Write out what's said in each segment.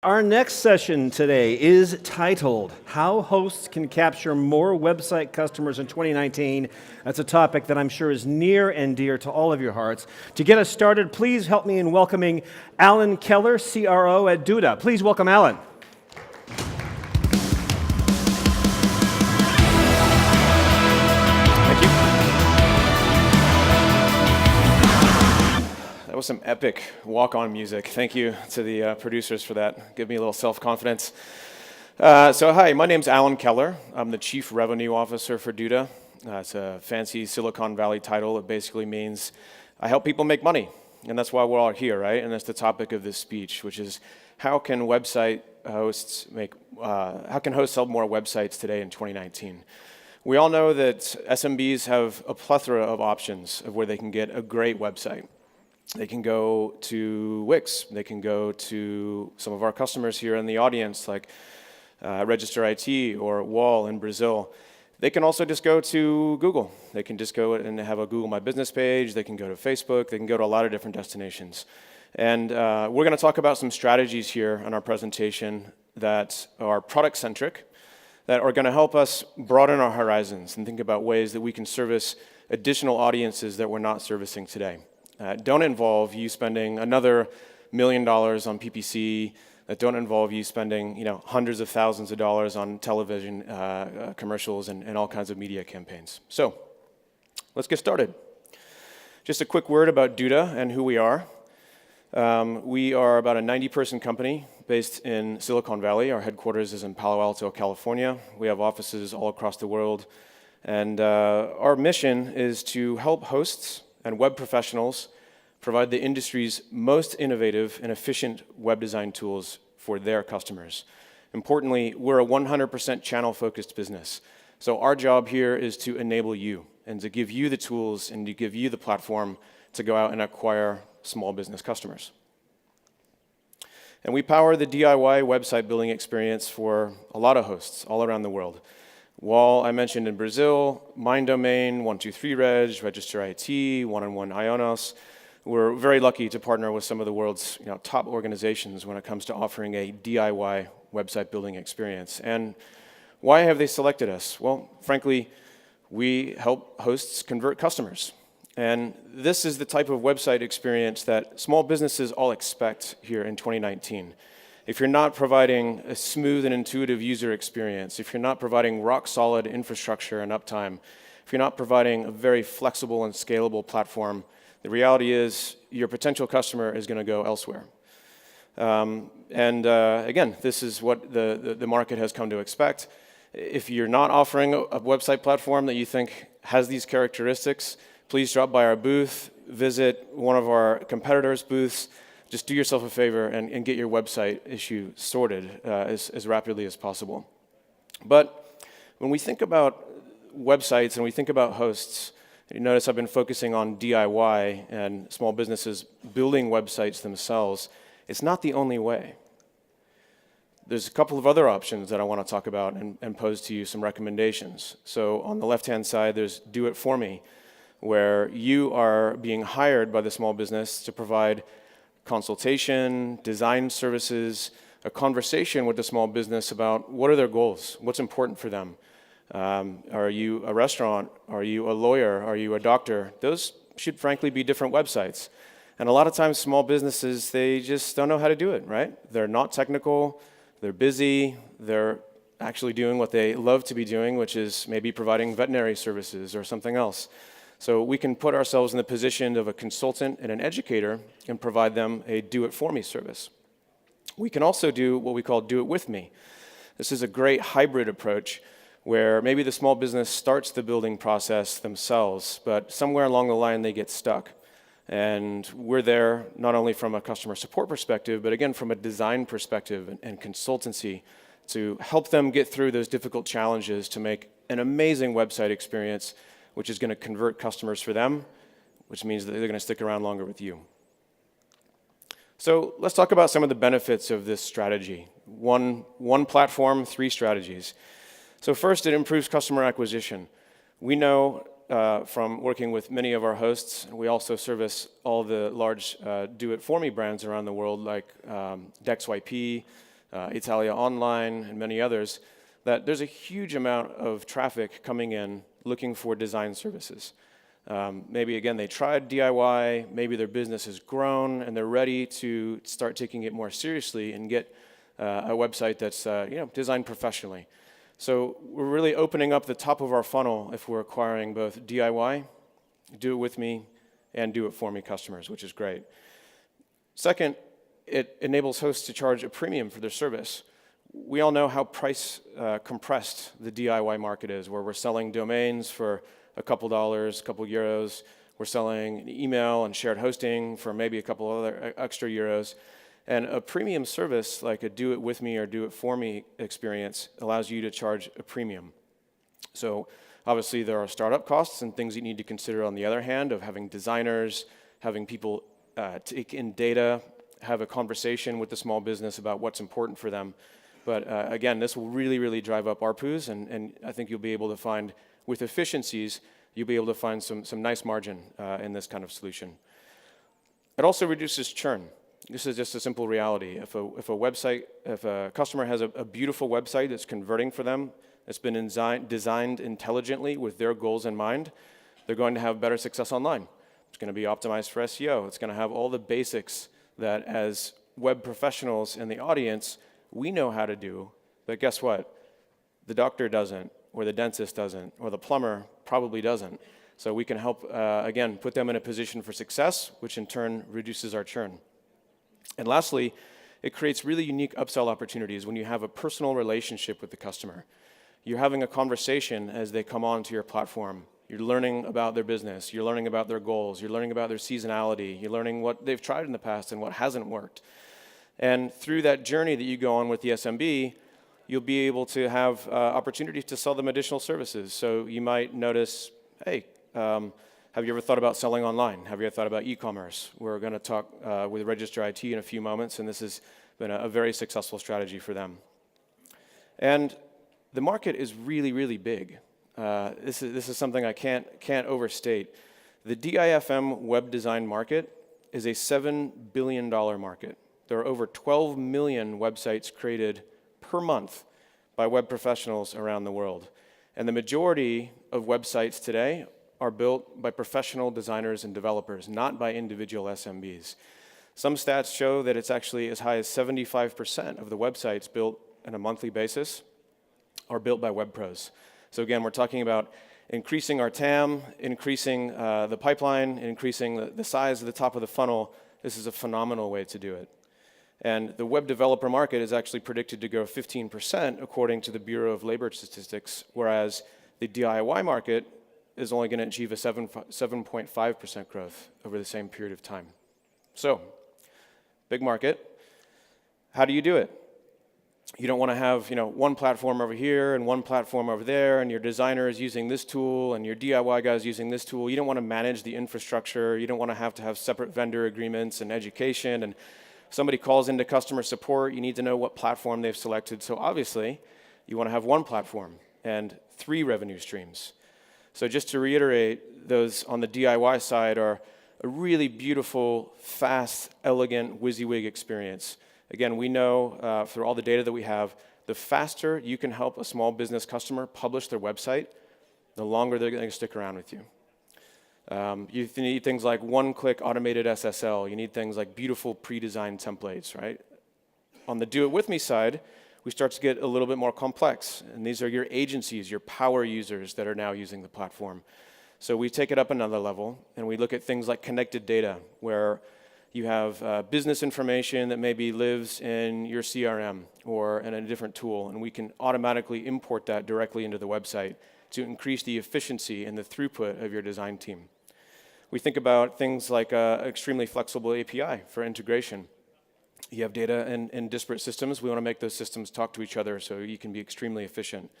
Our next session today is titled, How Hosts Can Capture More Website Customers in 2019. That's a topic that I'm sure is near and dear to all of your hearts. To get us started, please help me in welcoming Alan Keller, CRO at Duda. Please welcome Alan. Thank you. That was some epic walk-on music. Thank you to the producers for that. Give me a little self-confidence. Hi, my name's Alan Keller. I'm the Chief Revenue Officer for Duda. It's a fancy Silicon Valley title. It basically means I help people make money. And that's why we're all here, right? And that's the topic of this speech, which is how can hosts sell more websites today in 2019? We all know that SMBs have a plethora of options of where they can get a great website. They can go to Wix. They can go to some of our customers here in the audience, like Register.it or Wall in Brazil. They can also just go to Google. They can just go and have a Google My Business page. They can go to Facebook. They can go to a lot of different destinations. And we're going to talk about some strategies here in our presentation that are product-centric, that are going to help us broaden our horizons and think about ways that we can service additional audiences that we're not servicing today. Don't involve you spending another $1 million on PPC, that don't involve you spending hundreds of thousands of dollars on television commercials and all kinds of media campaigns. So let's get started. Just a quick word about Duda and who we are. We are about a 90-person company based in Silicon Valley. Our headquarters is in Palo Alto, California. We have offices all across the world. And our mission is to help hosts and web professionals provide the industry's most innovative and efficient web design tools for their customers. Importantly, we're a 100% channel-focused business. So our job here is to enable you and to give you the tools and to give you the platform to go out and acquire small business customers. And we power the DIY website building experience for a lot of hosts all around the world. Wall, I mentioned in Brazil, MindDomain, 123reg, Register.it, One-on-One Ionos. We're very lucky to partner with some of the world's top organizations when it comes to offering a DIY website building experience. And why have they selected us? Well, frankly, we help hosts convert customers. And this is the type of website experience that small businesses all expect here in 2019. If you're not providing a smooth and intuitive user experience, if you're not providing rock-solid infrastructure and uptime, if you're not providing a very flexible and scalable platform, the reality is your potential customer is going to go elsewhere. Again, this is what the market has come to expect. If you're not offering a website platform that you think has these characteristics, please drop by our booth, visit one of our competitors' booths. Just do yourself a favor and get your website issue sorted as rapidly as possible. But when we think about websites and we think about hosts, you notice I've been focusing on DIY and small businesses building websites themselves. It's not the only way. There's a couple of other options that I want to talk about and pose to you some recommendations. So on the left-hand side, there's Do It For Me, where you are being hired by the small business to provide consultation, design services, a conversation with the small business about what are their goals, what's important for them. Are you a restaurant? Are you a lawyer? Are you a doctor? Those should frankly be different websites. And a lot of times small businesses, they just don't know how to do it, right? They're not technical, they're busy, they're actually doing what they love to be doing, which is maybe providing veterinary services or something else. So we can put ourselves in the position of a consultant and an educator and provide them a do-it-for-me service. We can also do what we call do it with me. This is a great hybrid approach where maybe the small business starts the building process themselves, but somewhere along the line they get stuck. And we're there not only from a customer support perspective, but again from a design perspective and consultancy to help them get through those difficult challenges to make an amazing website experience which is going to convert customers for them, which means that they're going to stick around longer with you. So let's talk about some of the benefits of this strategy. One platform, 3 strategies. So first, it improves customer acquisition. We know from working with many of our hosts, and we also service all the large do-it-for-me brands around the world like DexYP, Italia Online, and many others, that there's a huge amount of traffic coming in looking for design services. Maybe, again, they tried DIY, maybe their business has grown, and they're ready to start taking it more seriously and get a website that's designed professionally. So we're really opening up the top of our funnel if we're acquiring both DIY, do it with me, and do it for me customers, which is great. Second, it enables hosts to charge a premium for their service. We all know how price compressed the DIY market is, where we're selling domains for a couple dollars, a couple euros. We're selling email and shared hosting for maybe a couple other extra euros. And a premium service like a do it with me or do it for me experience allows you to charge a premium. So obviously there are startup costs and things you need to consider on the other hand of having designers, having people take in data, have a conversation with the small business about what's important for them. But again, this will really, really drive up ARPUs, and I think you'll be able to find, with efficiencies, you'll be able to find some nice margin in this kind of solution. It also reduces churn. This is just a simple reality. If a customer has a beautiful website that's converting for them, that's been designed intelligently with their goals in mind, they're going to have better success online. It's going to be optimized for SEO. It's going to have all the basics that as web professionals in the audience, we know how to do, but guess what? The doctor doesn't, or the dentist doesn't, or the plumber probably doesn't. So we can help, again, put them in a position for success, which in turn reduces our churn. And lastly, it creates really unique upsell opportunities when you have a personal relationship with the customer. You're having a conversation as they come onto your platform. You're learning about their business. You're learning about their goals. You're learning about their seasonality. You're learning what they've tried in the past and what hasn't worked. And through that journey that you go on with the SMB, you'll be able to have opportunities to sell them additional services. So you might notice, hey, have you ever thought about selling online? Have you ever thought about e-commerce? We're going to talk with Register.it in a few moments, and this has been a very successful strategy for them. And the market is really, really big. This is something I can't overstate. The DIFM web design market is a $7 billion market. There are over 12 million websites created per month by web professionals around the world. And the majority of websites today are built by professional designers and developers, not by individual SMBs. Some stats show that it's actually as high as 75% of the websites built on a monthly basis are built by web pros. So again, we're talking about increasing our TAM, increasing the pipeline, increasing the size of the top of the funnel. This is a phenomenal way to do it. And the web developer market is actually predicted to grow 15% according to the Bureau of Labor Statistics, whereas the DIY market is only going to achieve a 7.5% growth over the same period of time. So, big market. How do you do it? You don't want to have, one platform over here and one platform over there, and your designer is using this tool, and your DIY guy is using this tool. You don't want to manage the infrastructure. You don't want to have separate vendor agreements and education. And somebody calls into customer support, you need to know what platform they've selected. So obviously, you want to have one platform and 3 revenue streams. So just to reiterate, those on the DIY side are a really beautiful, fast, elegant WYSIWYG experience. Again, we know through all the data that we have, the faster you can help a small business customer publish their website, the longer they're going to stick around with you. You need things like one-click automated SSL. You need things like beautiful pre-designed templates, right? On the do-it-with-me side, we start to get a little bit more complex. And these are your agencies, your power users that are now using the platform. So we take it up another level, and we look at things like connected data, where you have business information that maybe lives in your CRM or in a different tool, and we can automatically import that directly into the website to increase the efficiency and the throughput of your design team. We think about things like an extremely flexible API for integration. You have data in disparate systems. We want to make those systems talk to each other so you can be extremely efficient.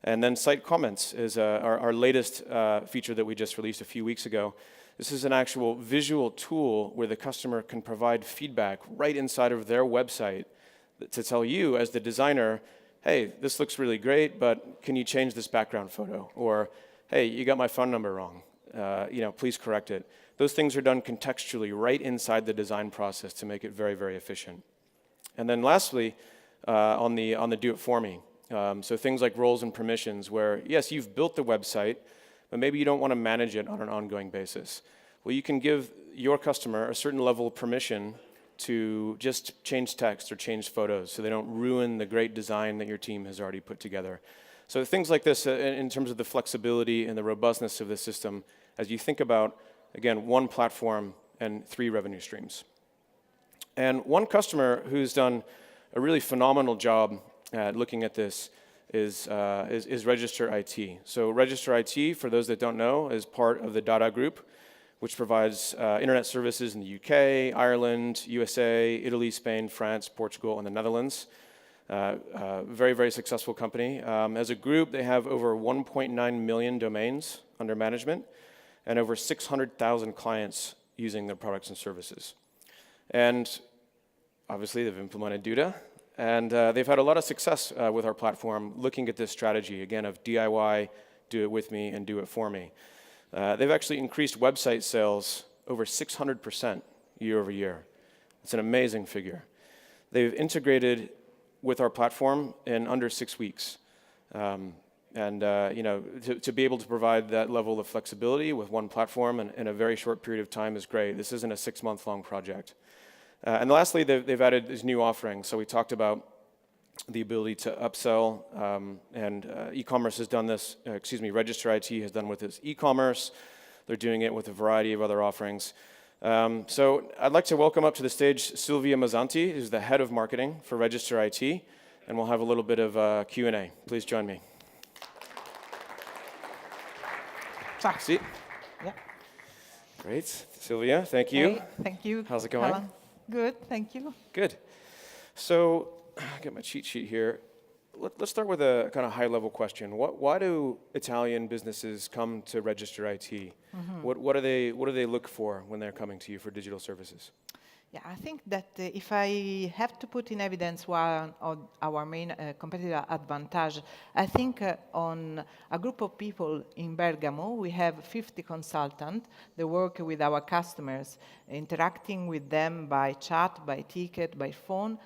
And then site comments is our latest feature that we just released a few weeks ago. This is an actual visual tool where the customer can provide feedback right inside of their website to tell you as the designer, hey, this looks really great, but can you change this background photo? Or, hey, you got my phone number wrong. Please correct it. Those things are done contextually right inside the design process to make it very, very efficient. And then lastly, on the do it for me. So things like roles and permissions where, yes, you've built the website, but maybe you don't want to manage it on an ongoing basis. Well, you can give your customer a certain level of permission to just change text or change photos so they don't ruin the great design that your team has already put together. So things like this in terms of the flexibility and the robustness of the system as you think about, again, one platform and 3 revenue streams. And one customer who's done a really phenomenal job at looking at this is Register.it. So Register.it, for those that don't know, is part of the Duda Group, which provides internet services in the UK, Ireland, USA, Italy, Spain, France, Portugal, and the Netherlands. Very, very successful company. As a group, they have over 1.9 million domains under management and over 600,000 clients using their products and services. And obviously, they've implemented Duda, and they've had a lot of success with our platform looking at this strategy, again, of DIY, do it with me, and do it for me. They've actually increased website sales over 600% year over year. It's an amazing figure. They've integrated with our platform in under 6 weeks. To be able to provide that level of flexibility with one platform in a very short period of time is great. This isn't a 6-month-long project. And lastly, they've added these new offerings. So we talked about the ability to upsell, and Ecommerce has done this, Register.it has done with its Ecommerce. They're doing it with a variety of other offerings. So I'd like to welcome up to the stage Silvia Mazzanti, who's the head of marketing for Register.it, and we'll have a little bit of Q&A. Please join me. See? Yeah. Great. Silvia, thank you. Hey, thank you. How's it going? Alan. Good, thank you. Good. So I'll get my cheat sheet here. Let's start with a kind of high-level question. Why do Italian businesses come to Register.it? Mm-hmm. What do they look for when they're coming to you for digital services? Yeah, I think that if I have to put in evidence one of our main competitive advantage, I think on a group of people in Bergamo, we have 50 consultants that work with our customers, interacting with them by chat, by ticket, by phone,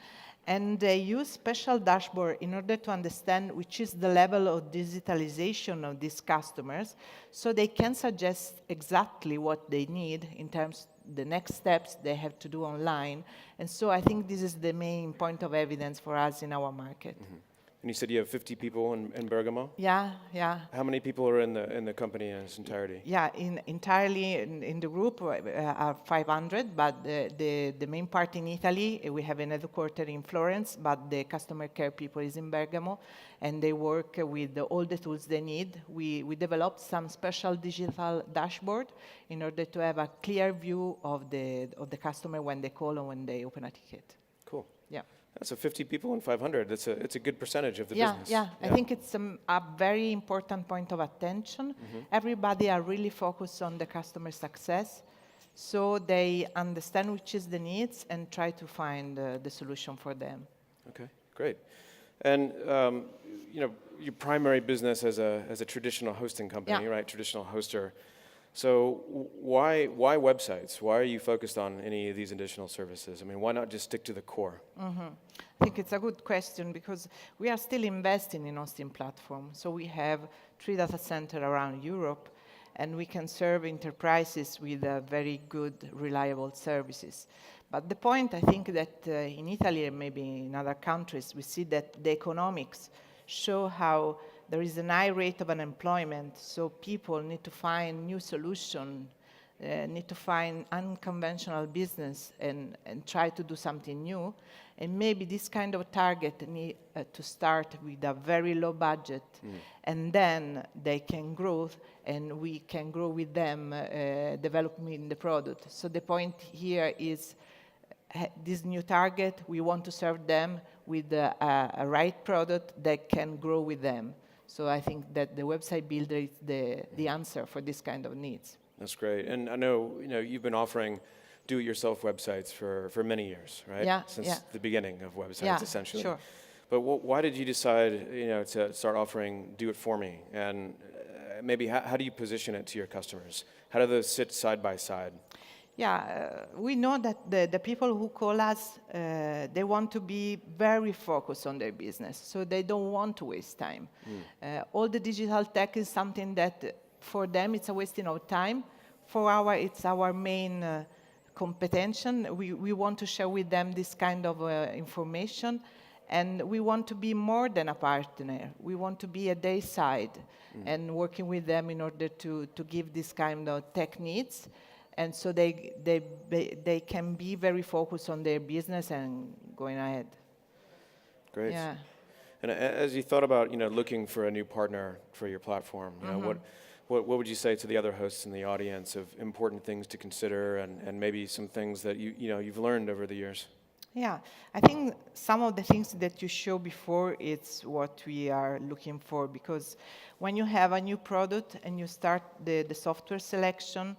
and they use special dashboard in order to understand which is the level of digitalization of these customers, so they can suggest exactly what they need in terms the next steps they have to do online. And so I think this is the main point of evidence for us in our market. Mm-hmm. And you said you have 50 people in Bergamo? Yeah. How many people are in the company in its entirety? Yeah, entirely in the group are 500, but the main part in Italy, we have an headquarters in Florence, but the customer care people is in Bergamo, and they work with all the tools they need. We developed some special digital dashboard in order to have a clear view of the customer when they call and when they open a ticket. Cool. Yeah. So 50 people and 500, it's a good percentage of the business. Yeah, I think it's a very important point of attention. Mm-hmm. Everybody are really focused on the customer success, so they understand which is the needs and try to find the solution for them. Okay, great. And your primary business as a traditional hosting company, right? Traditional hoster. So why websites? Why are you focused on any of these additional services? I mean, why not just stick to the core? Mm-hmm. I think it's a good question because we are still investing in hosting platform. So we have 3 data centers around Europe, and we can serve enterprises with very good, reliable services. But the point, I think, that in Italy and maybe in other countries, we see that the economics show how there is a high rate of unemployment, so people need to find new solutions, need to find unconventional business and try to do something new. And maybe this kind of target need to start with a very low budget, and then they can grow, and we can grow with them, developing the product. So the point here is this new target, we want to serve them with a right product that can grow with them. So I think that the website builder is the answer for this kind of needs. That's great. And I know you've been offering do-it-yourself websites for many years, right? Yeah. Since the beginning of websites, essentially. Sure. But why did you decide to start offering do-it-for-me? And maybe how do you position it to your customers? How do those sit side by side? Yeah, we know that the people who call us, they want to be very focused on their business, so they don't want to waste time. All the digital tech is something that for them it's a wasting of time. It's our main competition. We want to share with them this kind of information, and we want to be more than a partner. We want to be at their side and working with them in order to give this kind of tech needs. And so they can be very focused on their business and going ahead. Great. Yeah. And as you thought about, looking for a new partner for your platform, what would you say to the other hosts in the audience of important things to consider and maybe some things that you've learned over the years? Yeah, I think some of the things that you showed before, it's what we are looking for, because when you have a new product and you start the software selection,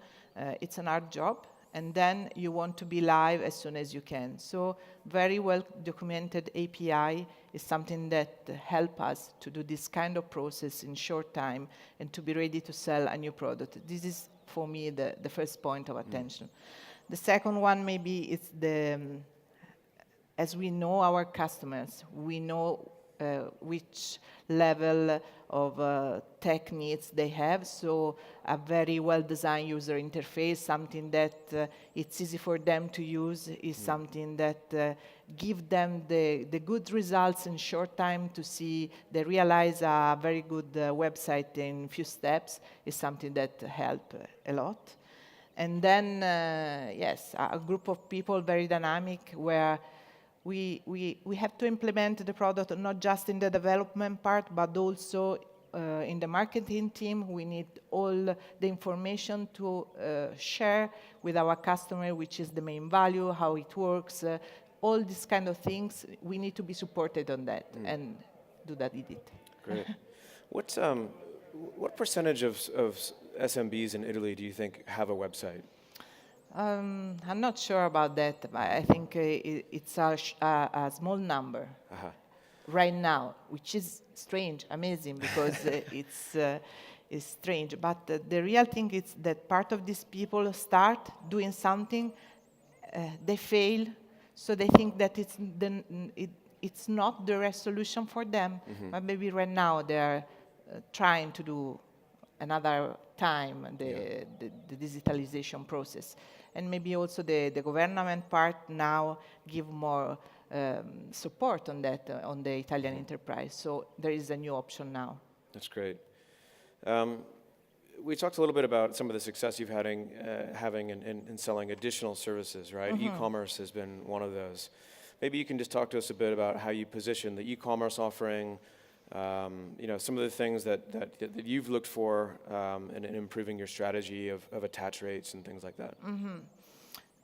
it's an hard job, and then you want to be live as soon as you can. So very well documented API is something that help us to do this kind of process in short time and to be ready to sell a new product. This is, for me, the first point of attention. The second one maybe is as we know our customers, we know which level of tech needs they have, so a very well-designed user interface, something that it's easy for them to use, is something that give them the good results in short time to see they realize a very good website in few steps, is something that help a lot. And then, yes, a group of people, very dynamic, where we have to implement the product not just in the development part, but also in the marketing team. We need all the information to share with our customer, which is the main value, how it works, all these kind of things. We need to be supported on that, and Duda.it. Great. What percentage of SMBs in Italy do you think have a website? I'm not sure about that, but I think it's a small number right now, which is strange, amazing, because it's strange. But the real thing is that part of these people start doing something, they fail, so they think that it's not the right solution for them, but maybe right now they're trying to do another time the digitalization process. And maybe also the government part now give more support on that, on the Italian enterprise. So there is a new option now. That's great. We talked a little bit about some of the success you've having in selling additional services, right? E-commerce has been one of those. Maybe you can just talk to us a bit about how you position the e-commerce offering, some of the things that you've looked for in improving your strategy of attach rates and things like that.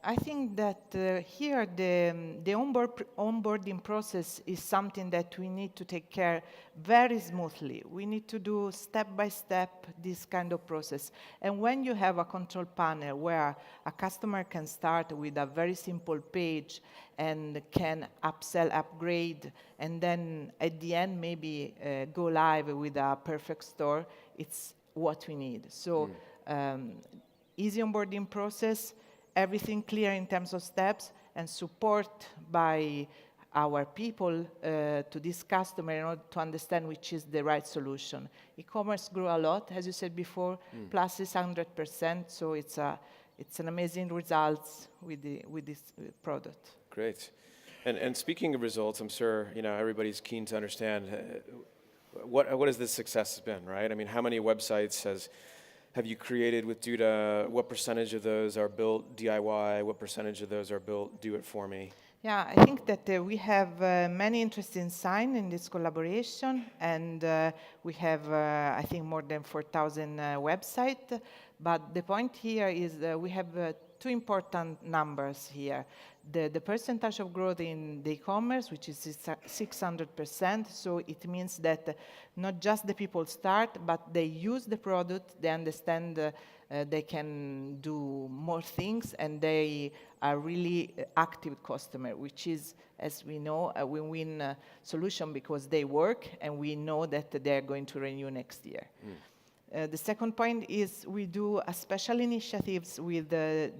I think that here the onboarding process is something that we need to take care very smoothly. We need to do step by step this kind of process. And when you have a control panel where a customer can start with a very simple page and can upsell, upgrade, and then at the end maybe go live with a perfect store, it's what we need. So easy onboarding process, everything clear in terms of steps, and support by our people to this customer in order to understand which is the right solution. E-commerce grew a lot, as you said before, plus 100%, so it's an amazing results with this product. Great. And speaking of results, I'm sure everybody's keen to understand what has this success been, right? I mean, how many websites have you created with Duda? What percentage of those are built DIY? What percentage of those are built do it for me? Yeah, I think that we have many interesting signs in this collaboration, and we have, I think, more than 4,000 websites. But the point here is we have two important numbers here. The percentage of growth in the e-commerce, which is 600%, so it means that not just the people start, but they use the product, they understand they can do more things, and they are really active customer, which is, as we know, a win-win solution because they work, and we know that they are going to renew next year. The second point is we do a special initiatives with the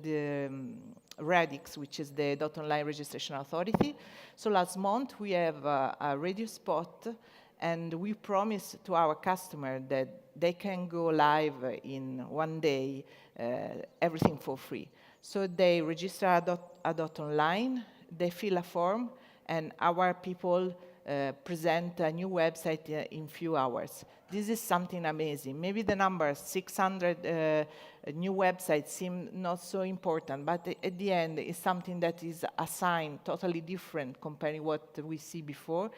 REDIX, which is the .online registration authority. So last month we have a radio spot, and we promise to our customer that they can go live in one day, everything for free. So they register a .online, they fill a form, and our people present a new website in few hours. This is something amazing. Maybe the number 600 new websites seem not so important, but at the end, it's something that is assigned totally different compared to what we see before,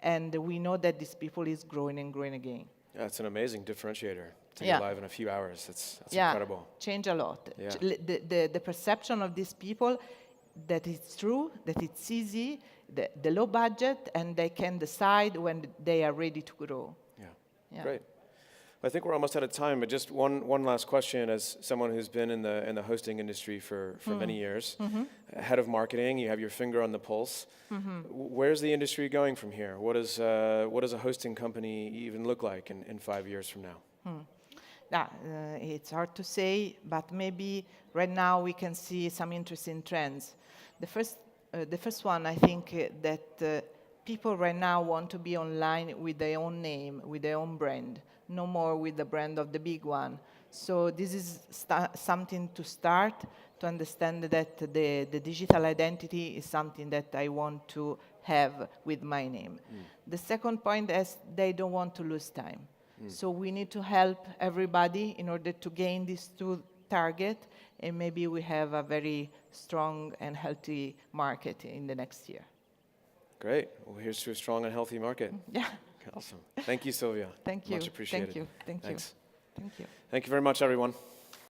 and we know that this people is growing and growing again. Yeah, it's an amazing differentiator to get live in a few hours. That's incredible. Change a lot. Yeah. The perception of these people that it's true, that it's easy, the low budget, and they can decide when they are ready to grow. Yeah. Great. I think we're almost out of time, but just one last question. As someone who's been in the hosting industry for many years, head of marketing, you have your finger on the pulse. Where's the industry going from here? What does a hosting company even look like in 5 years from now? It's hard to say, but maybe right now we can see some interesting trends. The first one, I think that people right now want to be online with their own name, with their own brand, no more with the brand of the big one. So this is something to start, to understand that the digital identity is something that I want to have with my name. The second point is they don't want to lose time. So we need to help everybody in order to gain these two targets, and maybe we have a very strong and healthy market in the next year. Great. Well, here's to a strong and healthy market. Yeah. Awesome. Thank you, Silvia. Thank you. Much appreciated. Thank you. Thank Thanks. you. Thank you. Thank you very much, everyone.